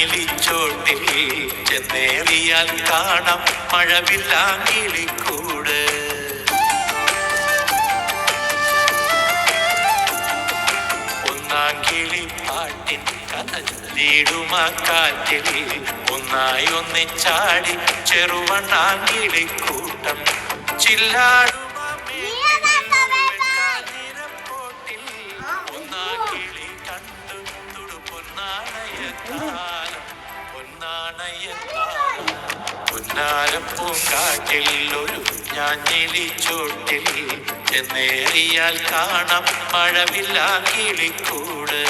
ഞാഞ്ഞിലിച്ചോട്ടിൽ ചെന്നേറിയാൽ കാണാം മഴവില്ലാങ്കിളിക്കൂട്. ഒന്നാങ്കിളിപ്പാട്ടിൻ കഥ ചൊല്ലിടുമാക്കാറ്റിൽ ഒന്നായി ഒന്നിച്ചാടി ചെറുവണ്ണാങ്കിളിക്കൂട്ടം ചില്ലാടും. പൊന്നാരപ്പൂങ്കാട്ടിൽ ഒരു ഞാഞ്ഞിലിച്ചോട്ടിൽ ചെന്നേറിയാൽ കാണാം മഴവില്ലാങ്കിളിക്കൂട്.